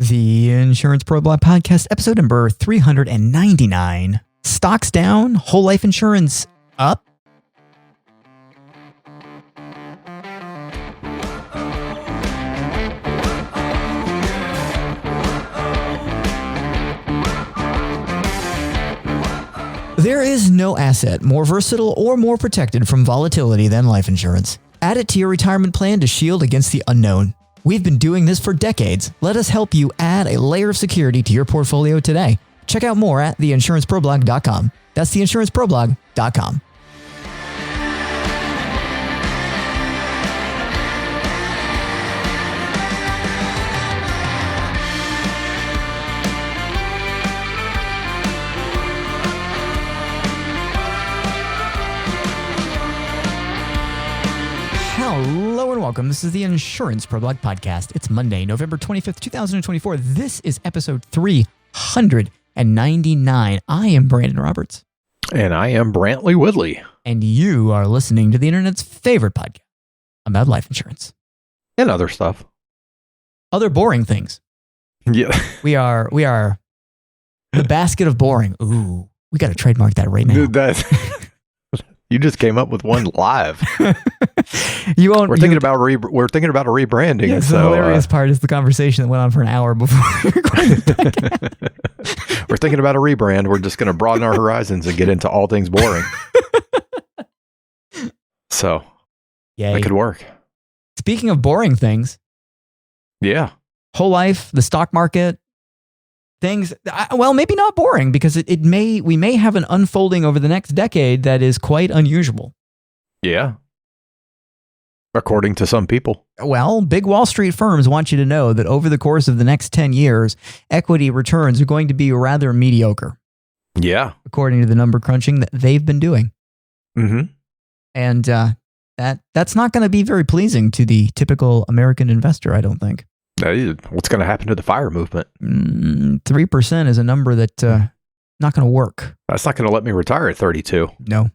The Insurance Pro Blog Podcast, episode number 399. Stocks down, whole life insurance up. There is no asset more versatile or more protected from volatility than life insurance. Add it to your retirement plan to shield against the unknown. We've been doing this for decades. Let us help you add a layer of security to your portfolio today. Check out more at theinsuranceproblog.com. That's theinsuranceproblog.com. Hello and welcome. This is the Insurance Pro Blog Podcast. It's Monday, November 25th, 2024. This is episode 399. I am Brandon Roberts. And I am Brantley Woodley. And you are listening to the internet's favorite podcast about life insurance. And other stuff. Other boring things. Yeah. We are the basket of boring. Ooh, we got to trademark that right now. Dude, you just came up with one live. You won't. We're thinking about a rebranding. Yes, the hilarious part is the conversation that went on for an hour before we recorded the podcast. We're thinking about a rebrand. We're just going to broaden our horizons and get into all things boring. So, yay. That could work. Speaking of boring things, yeah, whole life, the stock market, things. Well, maybe not boring because we may have an unfolding over the next decade that is quite unusual. Yeah. According to some people. Well, big Wall Street firms want you to know that over the course of the next 10 years, equity returns are going to be rather mediocre. Yeah. According to the number crunching that they've been doing. Mm-hmm. And that's not going to be very pleasing to the typical American investor, I don't think. What's going to happen to the FIRE movement? 3% is a number that not going to work. That's not going to let me retire at 32. No,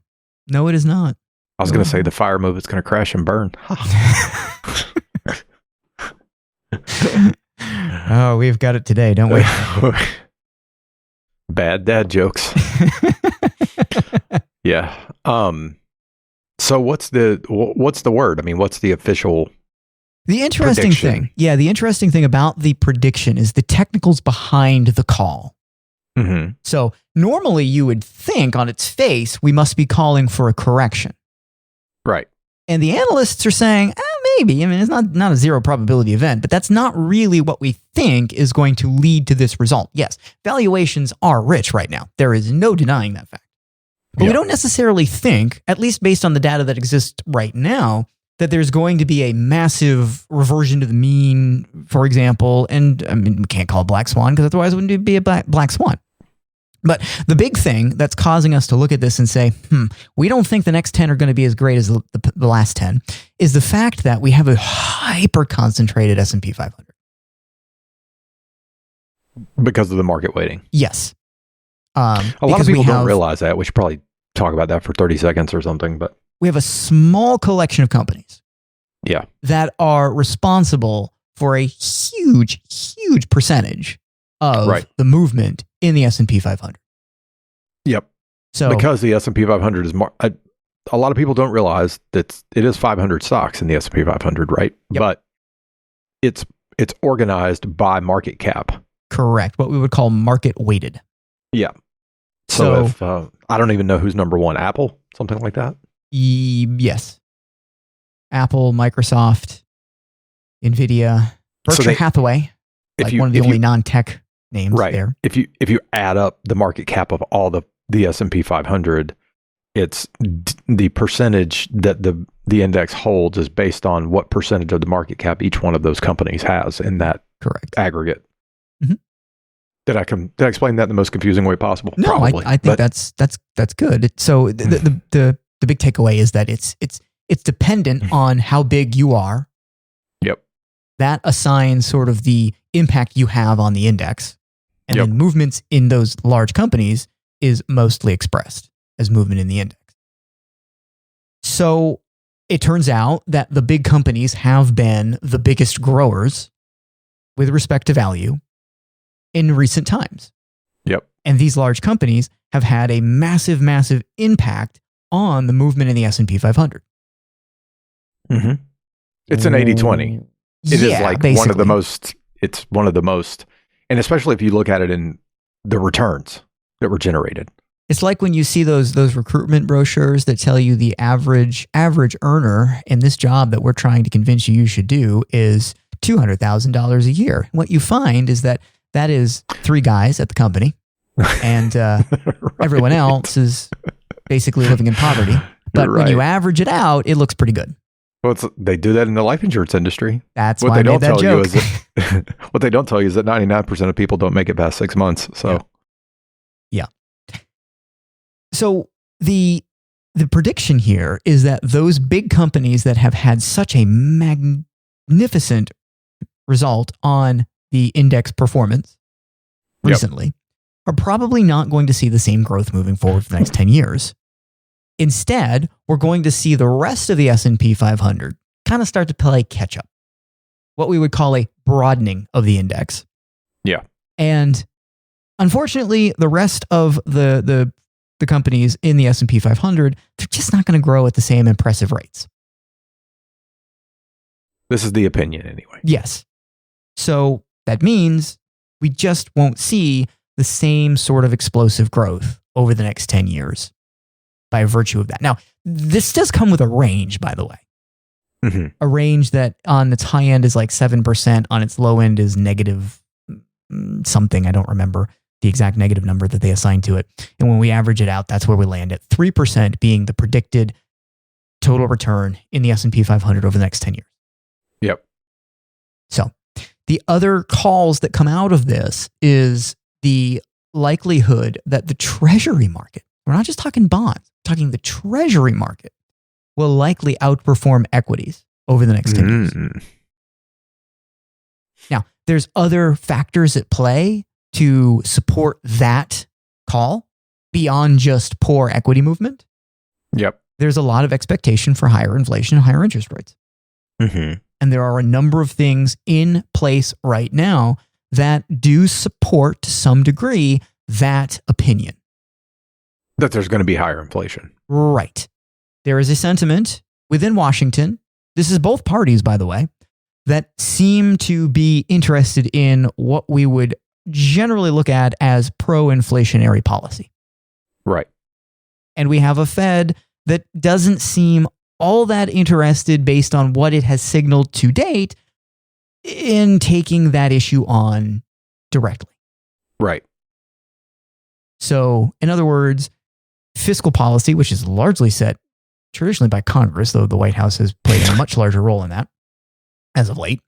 it is not. I was going to say the FIRE movement's going to crash and burn. Oh, we've got it today, don't we? Bad dad jokes. Yeah. So what's the word? I mean, what's the official The interesting prediction? The interesting thing about the prediction is the technicals behind the call. Mm-hmm. So normally you would think on its face, we must be calling for a correction. Right. And the analysts are saying, maybe. I mean, it's not a zero probability event, but that's not really what we think is going to lead to this result. Yes, valuations are rich right now. There is no denying that fact. But we don't necessarily think, at least based on the data that exists right now, that there's going to be a massive reversion to the mean, for example. And I mean, we can't call it black swan because otherwise it wouldn't be a black swan. But the big thing that's causing us to look at this and say, we don't think the next 10 are going to be as great as the last 10 is the fact that we have a hyper-concentrated S&P 500. Because of the market weighting. Yes. A lot of people don't realize that. We should probably talk about that for 30 seconds or something. But we have a small collection of companies that are responsible for a huge, huge percentage of the movement in the S&P 500. Yep. So because the S&P 500 is more, a lot of people don't realize that it is 500 stocks in the S&P 500, right? Yep. But it's organized by market cap. Correct. What we would call market weighted. Yeah. So if I don't even know who's number one, Apple, something like that. Yes. Apple, Microsoft, NVIDIA, Berkshire Hathaway, one of the only non-tech names there. If you add up the market cap of all the S&P 500, it's the percentage that the index holds is based on what percentage of the market cap each one of those companies has in that aggregate. Mm-hmm. Did I explain that in the most confusing way possible? No, probably, I think that's good. So the big takeaway is that it's dependent on how big you are. Yep. That assigns sort of the impact you have on the index. And then movements in those large companies is mostly expressed as movement in the index. So it turns out that the big companies have been the biggest growers with respect to value in recent times. Yep. And these large companies have had a massive, massive impact on the movement in the S&P 500. Mm-hmm. It's an 80-20. It is like basically one of the most, it's one of the most, and especially if you look at it in the returns that were generated. It's like when you see those recruitment brochures that tell you the average earner in this job that we're trying to convince you should do is $200,000 a year. What you find is that is 3 guys at the company, and Right. everyone else is basically living in poverty. But when you average it out, it looks pretty good. Well, they do that in the life insurance industry. That's what why they I don't made that tell joke. you is that what they don't tell you is that 99% of people don't make it past 6 months. So, yeah. So the prediction here is that those big companies that have had such a magnificent result on the index performance recently are probably not going to see the same growth moving forward for the next 10 years. Instead, we're going to see the rest of the S&P 500 kind of start to play catch up. What we would call a broadening of the index. Yeah. And unfortunately, the rest of the companies in the S&P 500, they're just not going to grow at the same impressive rates. This is the opinion anyway. Yes. So that means we just won't see the same sort of explosive growth over the next 10 years by virtue of that. Now, this does come with a range, by the way. Mm-hmm. A range that on its high end is like 7%, on its low end is negative something. I don't remember the exact negative number that they assigned to it. And when we average it out, that's where we land at 3% being the predicted total return in the S&P 500 over the next 10 years. Yep. So the other calls that come out of this is the likelihood that the treasury market, we're not just talking bonds, we're talking the treasury market, will likely outperform equities over the next 10 years. Now, there's other factors at play to support that call beyond just poor equity movement. Yep. There's a lot of expectation for higher inflation and higher interest rates. Mm-hmm. And there are a number of things in place right now that do support to some degree that opinion. That there's going to be higher inflation. Right. There is a sentiment within Washington, this is both parties, by the way, that seem to be interested in what we would generally look at as pro-inflationary policy. Right. And we have a Fed that doesn't seem all that interested based on what it has signaled to date in taking that issue on directly. Right. So, in other words, fiscal policy, which is largely set traditionally by Congress, though the White House has played a much larger role in that as of late,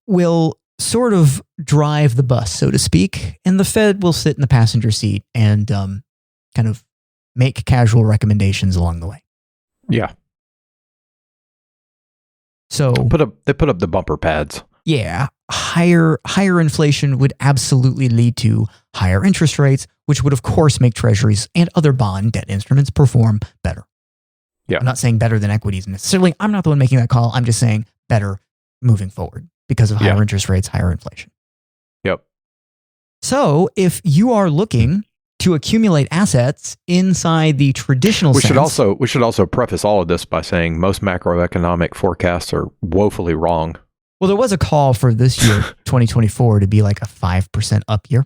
will sort of drive the bus, so to speak, and the Fed will sit in the passenger seat and kind of make casual recommendations along the way. Yeah. So They put up the bumper pads. Yeah, higher inflation would absolutely lead to higher interest rates, which would of course make treasuries and other bond debt instruments perform better. Yeah. I'm not saying better than equities necessarily. I'm not the one making that call. I'm just saying better moving forward because of higher interest rates, higher inflation. Yep. So if you are looking to accumulate assets inside the traditional sense. We should also preface all of this by saying most macroeconomic forecasts are woefully wrong. Well, there was a call for this year, 2024, to be like a 5% up year.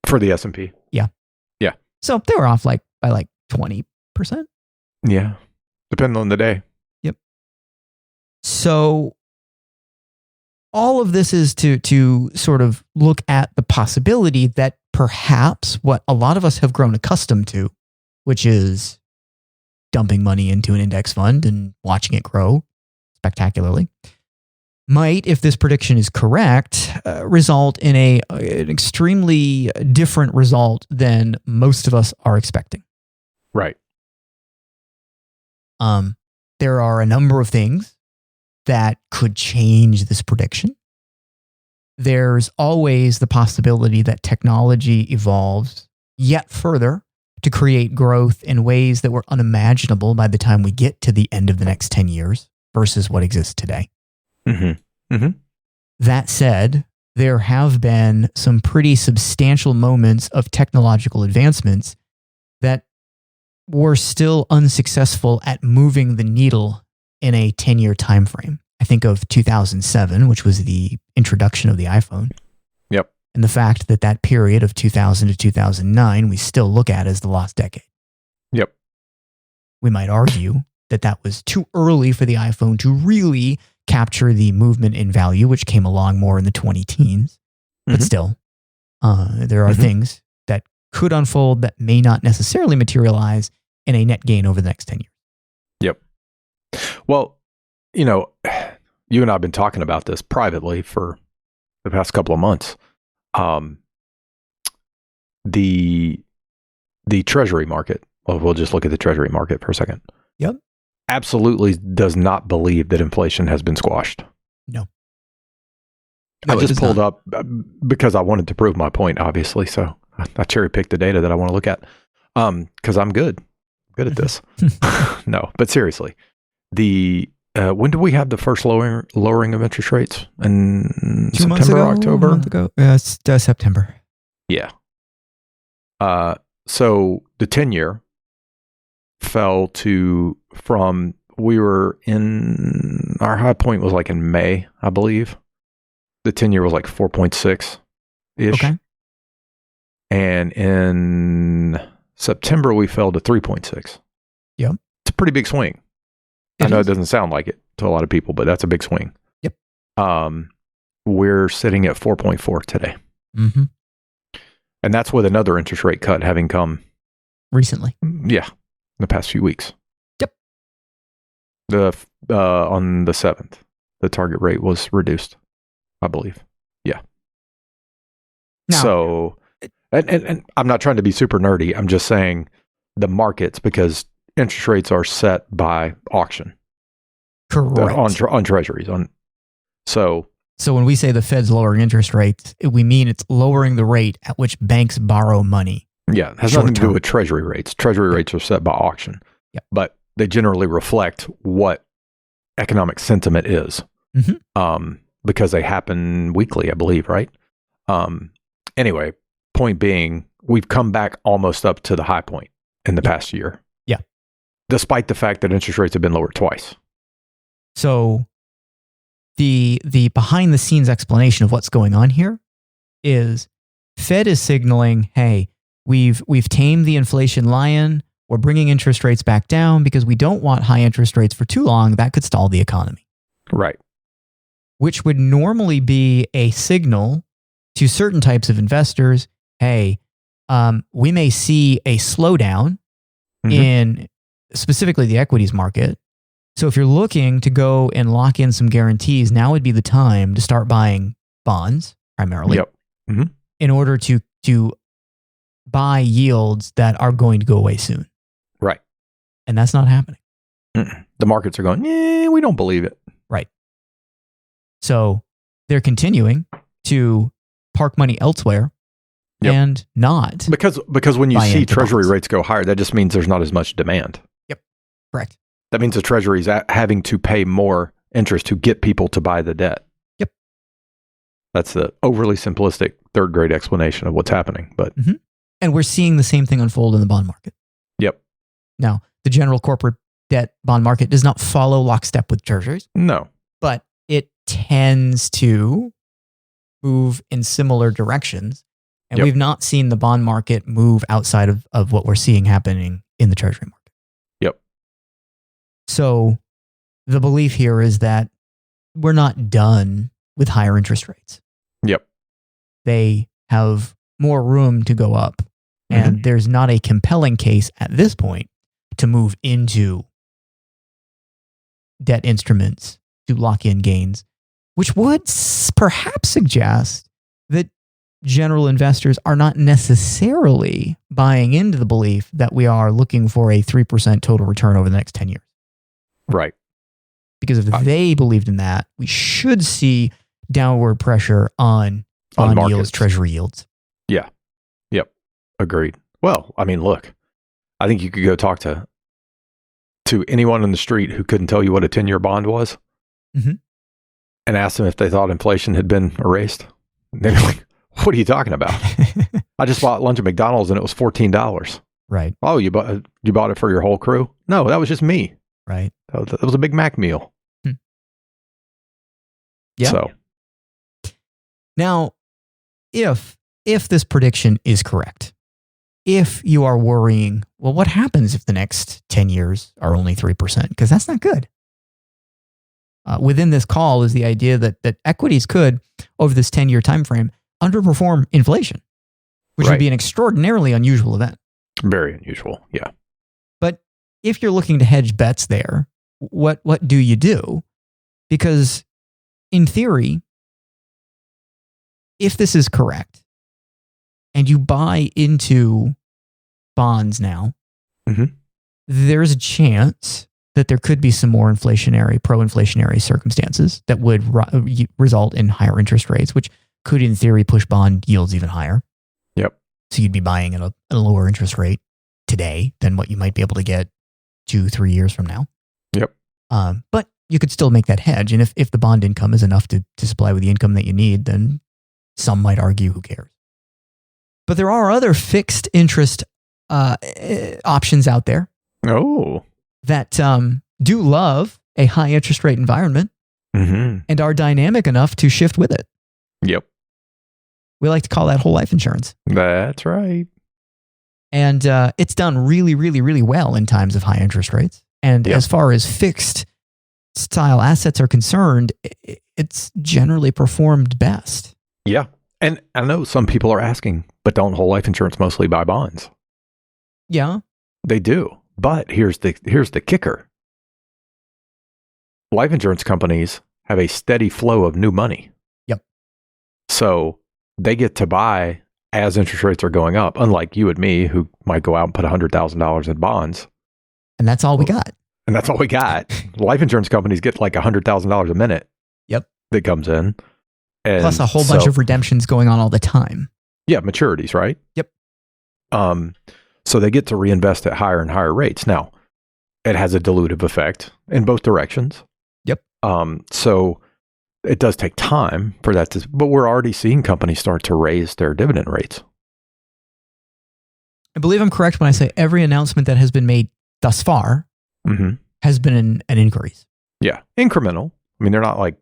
For the S&P. Yeah. Yeah. So they were off by 20%. Yeah. Depending on the day. Yep. So all of this is to sort of look at the possibility that perhaps what a lot of us have grown accustomed to, which is dumping money into an index fund and watching it grow spectacularly, might, if this prediction is correct, result in an extremely different result than most of us are expecting. Right. There are a number of things that could change this prediction. There's always the possibility that technology evolves yet further to create growth in ways that were unimaginable by the time we get to the end of the next 10 years versus what exists today. Mm-hmm. Mm-hmm. That said, there have been some pretty substantial moments of technological advancements that were still unsuccessful at moving the needle in a 10-year time frame. I think of 2007, which was the introduction of the iPhone. Yep. And the fact that that period of 2000 to 2009, we still look at as the lost decade. Yep. We might argue that that was too early for the iPhone to really capture the movement in value, which came along more in the 2010s. But still, there are things that could unfold that may not necessarily materialize in a net gain over the next 10 years. Yep. Well, you know, you and I have been talking about this privately for the past couple of months. The treasury market, well, we'll just look at the treasury market for a second. Yep. Absolutely does not believe that inflation has been squashed. No. I just pulled up because I wanted to prove my point, obviously. So I cherry picked the data that I want to look at because I'm good at this. No, but seriously, when do we have the first lowering of interest rates? In 2 months September, ago, October? A month ago. Yeah, it's September. Yeah. So the 10-year fell we were in, our high point was like in May, I believe. The 10-year was like 4.6-ish. Okay. And in September, we fell to 3.6. Yep. It's a pretty big swing. I know it doesn't sound like it to a lot of people, but that's a big swing. Yep. We're sitting at 4.4 today. Mm-hmm. And that's with another interest rate cut having come recently. Yeah. In the past few weeks. Yep. On the 7th, the target rate was reduced, I believe. Yeah. Now, so, and I'm not trying to be super nerdy. I'm just saying the markets, because interest rates are set by auction. Correct. On treasuries. So when we say the Fed's lowering interest rates, we mean it's lowering the rate at which banks borrow money. Yeah, it has nothing to do with treasury rates. Treasury rates are set by auction. Yep. But they generally reflect what economic sentiment is. Because they happen weekly, I believe, right? Anyway, point being, we've come back almost up to the high point in the past year. Yeah. Despite the fact that interest rates have been lowered twice. So the behind the scenes explanation of what's going on here is Fed is signaling, hey, we've tamed the inflation lion. We're bringing interest rates back down because we don't want high interest rates for too long. That could stall the economy. Right. Which would normally be a signal to certain types of investors, hey, we may see a slowdown in specifically the equities market. So if you're looking to go and lock in some guarantees, now would be the time to start buying bonds primarily. Yep. In order to buy yields that are going to go away soon. Right. And that's not happening. The markets are going, we don't believe it. Right. So they're continuing to park money elsewhere and not. Because when you see treasury rates go higher, that just means there's not as much demand. Yep. Correct. That means the treasury is having to pay more interest to get people to buy the debt. Yep. That's the overly simplistic third grade explanation of what's happening. But and we're seeing the same thing unfold in the bond market. Yep. Now, the general corporate debt bond market does not follow lockstep with treasuries. No. But it tends to move in similar directions. And we've not seen the bond market move outside of what we're seeing happening in the treasury market. Yep. So the belief here is that we're not done with higher interest rates. Yep. They have more room to go up. And there's not a compelling case at this point to move into debt instruments to lock in gains, which would perhaps suggest that general investors are not necessarily buying into the belief that we are looking for a 3% total return over the next 10 years. Right. Because if they believed in that, we should see downward pressure on bond yields, treasury yields. Yeah. Yep. Agreed. Well, I mean, look, I think you could go talk to anyone on the street who couldn't tell you what a 10-year bond was and ask them if they thought inflation had been erased. They're like, what are you talking about? I just bought lunch at McDonald's and it was $14. Right. Oh, you bought it for your whole crew? No, that was just me. Right. That was a Big Mac meal. Yeah. So now, if this prediction is correct, if you are worrying, well, what happens if the next 10 years are only 3%? Because that's not good. Within this call is the idea that equities could, over this 10-year time frame, underperform inflation, which would be an extraordinarily unusual event. Very unusual, yeah. But if you're looking to hedge bets there, what do you do? Because in theory, if this is correct, and you buy into bonds now, there's a chance that there could be some more pro-inflationary circumstances that would result in higher interest rates, which could, in theory, push bond yields even higher. Yep. So you'd be buying at a lower interest rate today than what you might be able to get 2-3 years from now. Yep. But you could still make that hedge. And if the bond income is enough to supply with the income that you need, then some might argue, who cares? But there are other fixed interest options out there. Oh. That do love a high interest rate environment and are dynamic enough to shift with it. Yep. We like to call that whole life insurance. That's right. And it's done really, really, really well in times of high interest rates. And as far as fixed style assets are concerned, it's generally performed best. Yeah. And I know some people are asking, but don't whole life insurance mostly buy bonds? Yeah. They do. But here's the kicker. Life insurance companies have a steady flow of new money. Yep. So they get to buy as interest rates are going up, unlike you and me, who might go out and put $100,000 in bonds. And that's all we got. And that's all we got. Life insurance companies get like $100,000 a minute. Yep. That comes in. And plus a whole bunch of redemptions going on all the time. Yeah, maturities, right? Yep. So they get to reinvest at higher and higher rates. Now, it has a dilutive effect in both directions. Yep. So it does take time for that to, but we're already seeing companies start to raise their dividend rates. I believe I'm correct when I say every announcement that has been made thus far has been an increase. Yeah. Incremental. I mean, they're not like,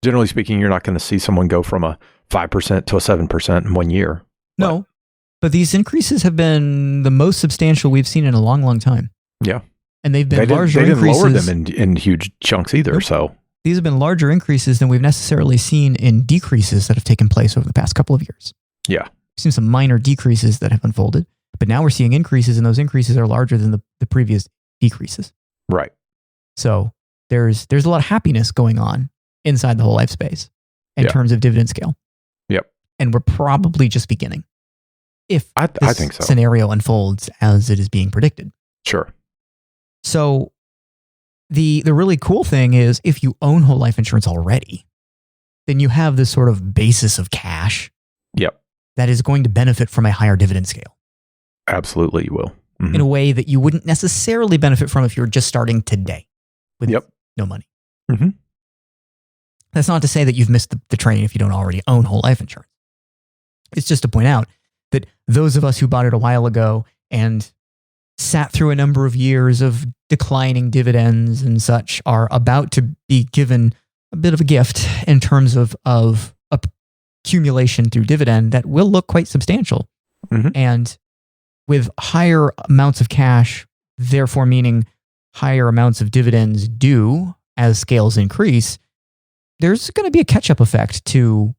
generally speaking, you're not going to see someone go from a 5% to a 7% in 1 year. No. But these increases have been the most substantial we've seen in a long, long time. Yeah. And they've been larger increases. They didn't lower them in huge chunks either. Nope. So these have been larger increases than we've necessarily seen in decreases that have taken place over the past couple of years. Yeah. We've seen some minor decreases that have unfolded, but now we're seeing increases, and those increases are larger than the previous decreases. Right. So there's a lot of happiness going on inside the whole life space in terms of dividend scale. Yep. And we're probably just beginning. If I think so. Scenario unfolds as it is being predicted. Sure. So the really cool thing is if you own whole life insurance already, then you have this sort of basis of cash. Yep. That is going to benefit from a higher dividend scale. Absolutely, you will. In a way that you wouldn't necessarily benefit from if you were just starting today with no money. That's not to say that you've missed the train if you don't already own whole life insurance. It's just to point out that those of us who bought it a while ago and sat through a number of years of declining dividends and such are about to be given a bit of a gift in terms of accumulation through dividend that will look quite substantial. And with higher amounts of cash, therefore meaning higher amounts of dividends due as scales increase, there's going to be a catch-up effect to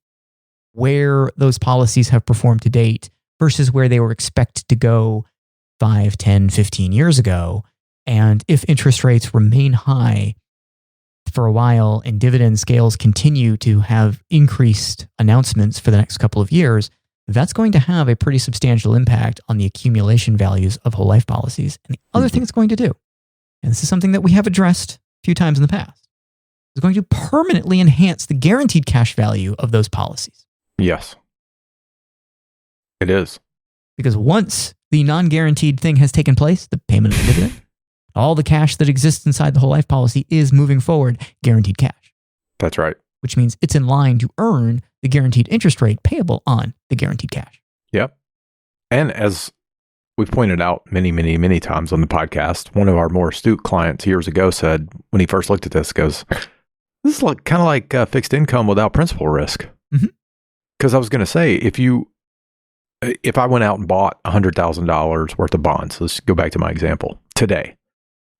where those policies have performed to date versus where they were expected to go 5, 10, 15 years ago. And if interest rates remain high for a while and dividend scales continue to have increased announcements for the next couple of years, that's going to have a pretty substantial impact on the accumulation values of whole life policies. And the other thing it's going to do, and this is something that we have addressed a few times in the past, is going to permanently enhance the guaranteed cash value of those policies. Yes. It is. Because once the non-guaranteed thing has taken place, the payment of the dividend, all the cash that exists inside the whole life policy is moving forward guaranteed cash. That's right. which means it's in line to earn the guaranteed interest rate payable on the guaranteed cash. Yep. And as we've pointed out many, many, many times on the podcast, one of our more astute clients years ago said, when he first looked at this, goes, this is kind of like fixed income without principal risk. Because I was going to say, if I went out and bought $100,000 worth of bonds, let's go back to my example, today,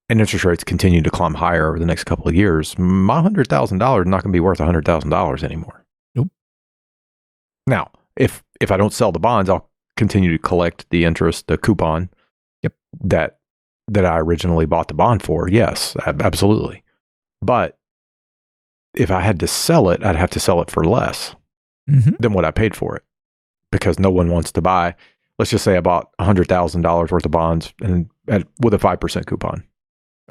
and interest rates continue to climb higher over the next couple of years, my $100,000 is not going to be worth $100,000 anymore. Nope. Now, if I don't sell the bonds, I'll continue to collect the interest, the coupon, yep, that I originally bought the bond for. Yes, absolutely. But if I had to sell it, I'd have to sell it for less than what I paid for it, because no one wants to buy. Let's just say I bought $100,000 worth of bonds and with a 5% coupon.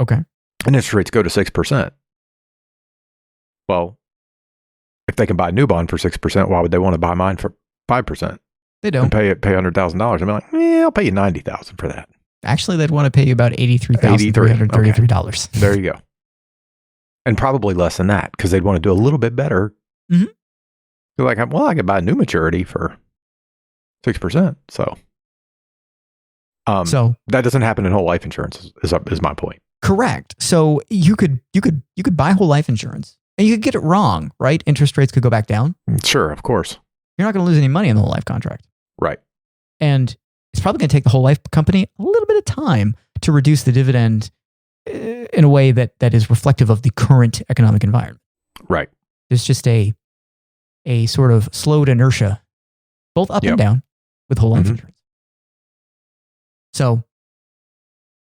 Okay. And interest rates go to 6%. Well, if they can buy a new bond for 6%, why would they want to buy mine for 5%? They don't. And pay $100,000. I'm like, I'll pay you $90,000 for that. Actually, they'd want to pay you about $83,333. Okay. There you go. And probably less than that, because they'd want to do a little bit better. They're like, well, I could buy a new maturity for 6%. So that doesn't happen in whole life insurance, is my point. Correct. So you could buy whole life insurance and you could get it wrong, right? Interest rates could go back down. Sure, of course. You're not going to lose any money on the whole life contract. Right. And it's probably going to take the whole life company a little bit of time to reduce the dividend in a way that is reflective of the current economic environment. Right. There's just a sort of slowed inertia, both up and down, with whole life insurance. So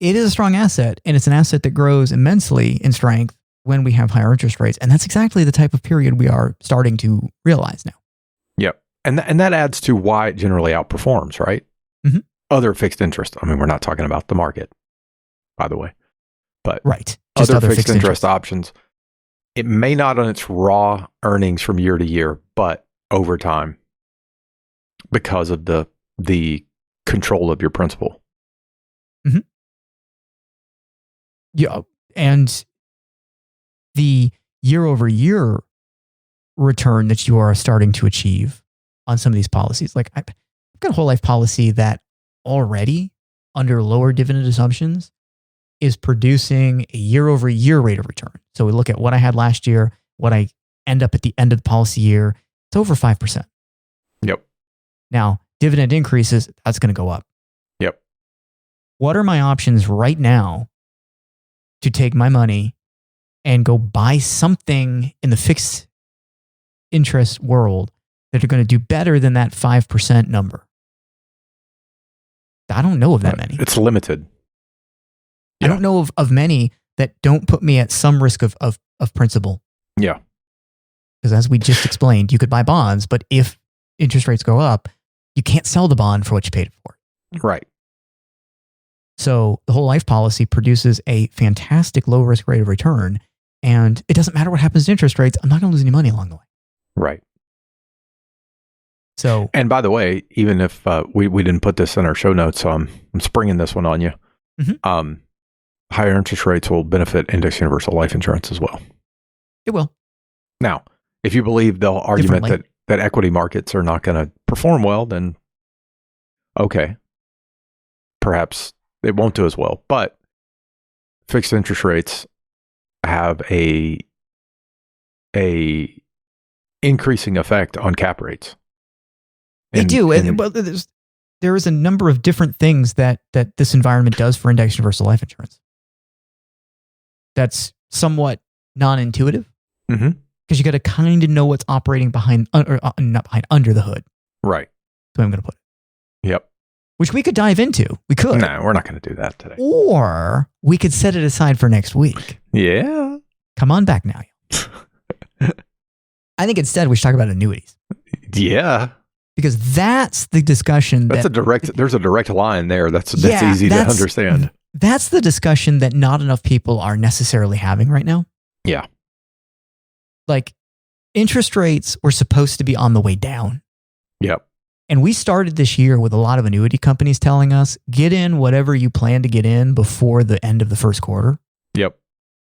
it is a strong asset, and it's an asset that grows immensely in strength when we have higher interest rates. And that's exactly the type of period we are starting to realize now. Yep. And that adds to why it generally outperforms, right? Other fixed interest. I mean, we're not talking about the market, by the way. But right. Just other fixed interest options. It may not on its raw earnings from year to year, but over time, because of the control of your principal. Yeah, and the year-over-year return that you are starting to achieve on some of these policies, like I've got a whole life policy that already, under lower dividend assumptions, is producing a year-over-year rate of return. So we look at what I had last year, what I end up at the end of the policy year, it's over 5%. Yep. Now, dividend increases, that's going to go up. Yep. What are my options right now to take my money and go buy something in the fixed interest world that are going to do better than that 5% number? I don't know of that many. It's limited. I don't know of many that don't put me at some risk of principal. Yeah. Because as we just explained, you could buy bonds, but if interest rates go up, you can't sell the bond for what you paid it for. Right. So the whole life policy produces a fantastic low risk rate of return, and it doesn't matter what happens to interest rates. I'm not going to lose any money along the way. Right. So, and by the way, even if we didn't put this in our show notes, I'm springing this one on you. Higher interest rates will benefit index universal life insurance as well. It will. Now, if you believe the argument that equity markets are not going to perform well, then okay, perhaps it won't do as well. But fixed interest rates have a increasing effect on cap rates. They do. Well, there is a number of different things that this environment does for index universal life insurance. That's somewhat non-intuitive, because you got to kind of know what's operating under the hood. Right. That's the way I'm going to put it. Yep. Which we could dive into. We could. No, we're not going to do that today. Or we could set it aside for next week. Yeah. Come on back now. I think instead we should talk about annuities. Yeah. Because that's the discussion. There's a direct line there. That's easy to understand. That's the discussion that not enough people are necessarily having right now. Yeah. Like, interest rates were supposed to be on the way down. Yep. And we started this year with a lot of annuity companies telling us, get in whatever you plan to get in before the end of the first quarter. Yep.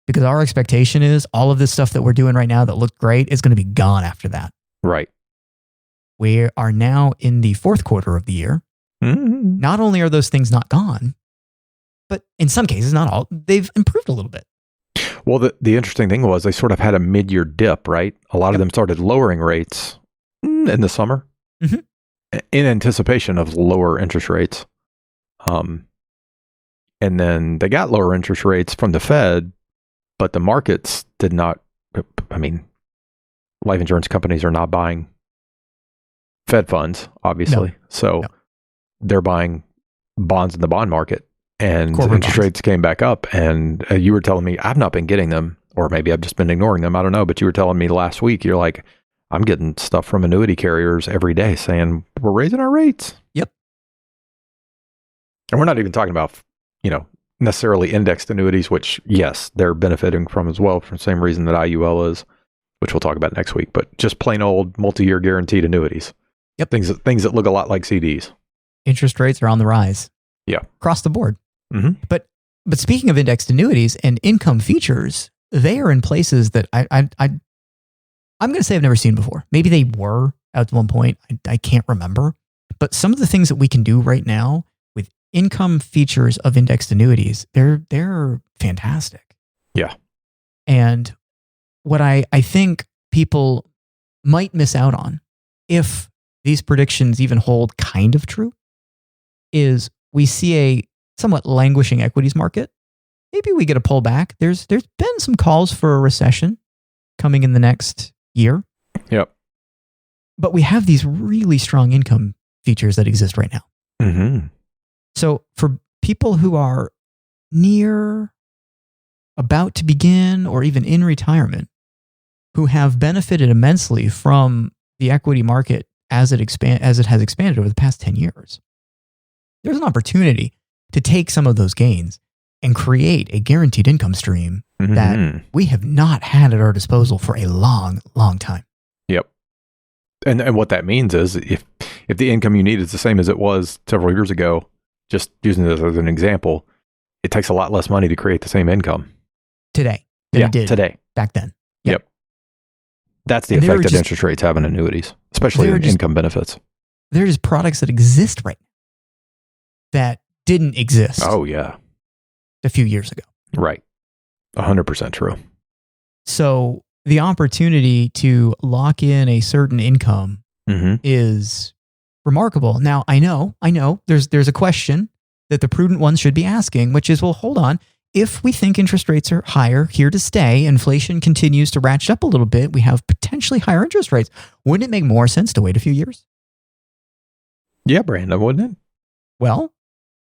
because our expectation is all of this stuff that we're doing right now that looked great is going to be gone after that. Right. We are now in the fourth quarter of the year. Mm-hmm. Not only are those things not gone, but in some cases, not all, they've improved a little bit. Well, the interesting thing was they sort of had a mid-year dip, right? A lot of them started lowering rates in the summer in anticipation of lower interest rates. And then they got lower interest rates from the Fed, but the markets did not. I mean, life insurance companies are not buying Fed funds, obviously. So they're buying bonds in the bond market, and Corporate interest bonds. rates came back up. And you were telling me I've not been getting them, or maybe I've just been ignoring them. I don't know. But you were telling me last week, you're like, I'm getting stuff from annuity carriers every day saying we're raising our rates. Yep. And we're not even talking about, necessarily indexed annuities, which, yes, they're benefiting from as well for the same reason that IUL is, which we'll talk about next week, but just plain old multi-year guaranteed annuities. Yep. Things that look a lot like CDs. Interest rates are on the rise. Yeah. Across the board. Mm-hmm. But speaking of indexed annuities and income features, they are in places that I'm going to say I've never seen before. Maybe they were at one point. I can't remember. But some of the things that we can do right now with income features of indexed annuities, they're fantastic. Yeah. And what I think people might miss out on, if these predictions even hold kind of true, is we see a somewhat languishing equities market. Maybe we get a pullback. There's been some calls for a recession coming in the next year. Yep. But we have these really strong income features that exist right now. Mm-hmm. So for people who are near, about to begin, or even in retirement, who have benefited immensely from the equity market as it has expanded over the past 10 years, there's an opportunity to take some of those gains and create a guaranteed income stream that we have not had at our disposal for a long, long time. Yep. And what that means is if the income you need is the same as it was several years ago, just using this as an example, it takes a lot less money to create the same income Today than it did today. back then. Yep. That's the And effect that interest rates have on annuities, especially in income benefits. There are just products that exist right now that didn't exist Oh, yeah. a few years ago. Right. 100% true. So the opportunity to lock in a certain income is remarkable. Now, I know there's a question that the prudent ones should be asking, which is, well, hold on. If we think interest rates are higher, here to stay, inflation continues to ratchet up a little bit, we have potentially higher interest rates. Wouldn't it make more sense to wait a few years? Yeah, Brandon, wouldn't it? Well,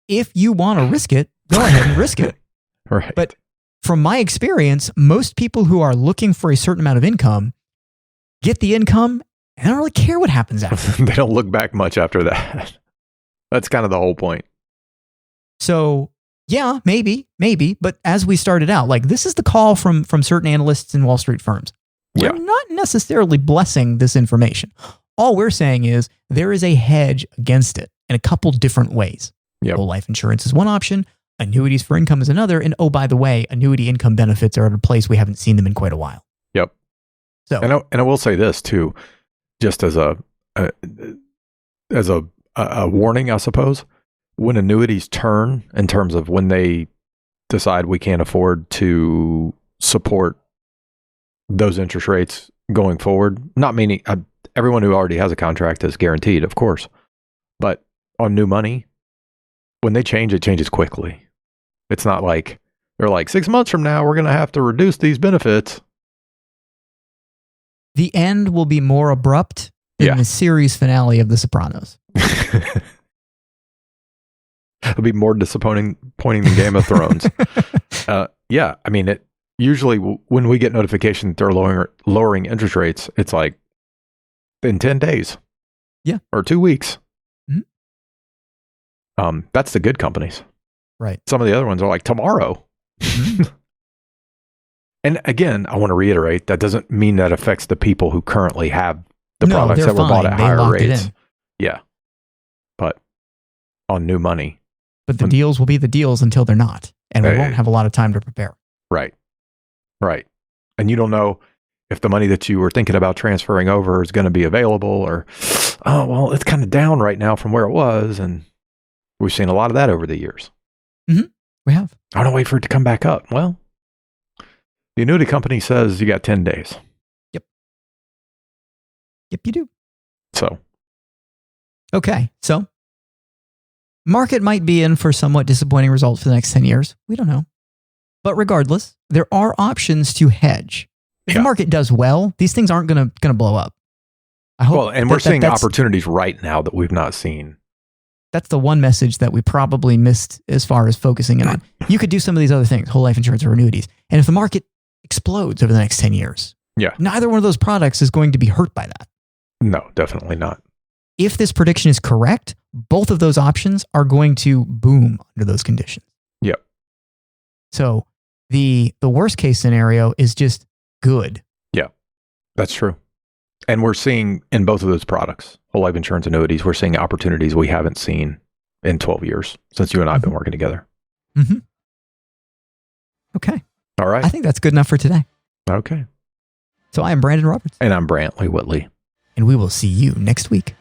if you want to risk it, go ahead and risk it. Right. But from my experience, most people who are looking for a certain amount of income get the income and don't really care what happens after. They don't look back much after that. That's kind of the whole point. So yeah, maybe. But as we started out, like this is the call from certain analysts in Wall Street firms. We're not necessarily blessing this information. All we're saying is there is a hedge against it in a couple different ways. Yep. Whole life insurance is one option. Annuities for income is another. And oh, by the way, annuity income benefits are at a place we haven't seen them in quite a while. Yep. So, and I will say this too, just as a warning, I suppose. When annuities turn in terms of when they decide we can't afford to support those interest rates going forward, not meaning everyone who already has a contract is guaranteed, of course, but on new money, when they change, it changes quickly. It's not like they're like 6 months from now, we're going to have to reduce these benefits. the end will be more abrupt than the series finale of The Sopranos. It'll be more disappointing than Game of Thrones. Yeah, I mean, it usually when we get notification that they're lowering interest rates, it's like in 10 days. Yeah. Or 2 weeks. Mm-hmm. That's the good companies. Right. Some of the other ones are like tomorrow. Mm-hmm. And again, I want to reiterate, that doesn't mean that affects the people who currently have the products that were bought at higher rates. Yeah. But on new money. But the deals will be the deals until they're not. And we won't have a lot of time to prepare. Right. Right. And you don't know if the money that you were thinking about transferring over is going to be available, or, oh, well, it's kind of down right now from where it was. And we've seen a lot of that over the years. Mm-hmm. We have. I want to wait for it to come back up. Well, the annuity company says you got 10 days. Yep, you do. So. Okay. So market might be in for somewhat disappointing results for the next 10 years. We don't know. But regardless, there are options to hedge. If the market does well, these things aren't going to blow up. I hope. Well, and we're seeing opportunities right now that we've not seen. That's the one message that we probably missed as far as focusing in on. You could do some of these other things, whole life insurance or annuities. And if the market explodes over the next 10 years, neither one of those products is going to be hurt by that. No, definitely not. If this prediction is correct, both of those options are going to boom under those conditions. Yep. So the worst case scenario is just good. Yeah, that's true. And we're seeing in both of those products, whole life insurance, annuities, we're seeing opportunities we haven't seen in 12 years since you and I have been working together. Mm-hmm. Okay. All right. I think that's good enough for today. Okay. So I am Brandon Roberts. And I'm Brantley Whitley. And we will see you next week.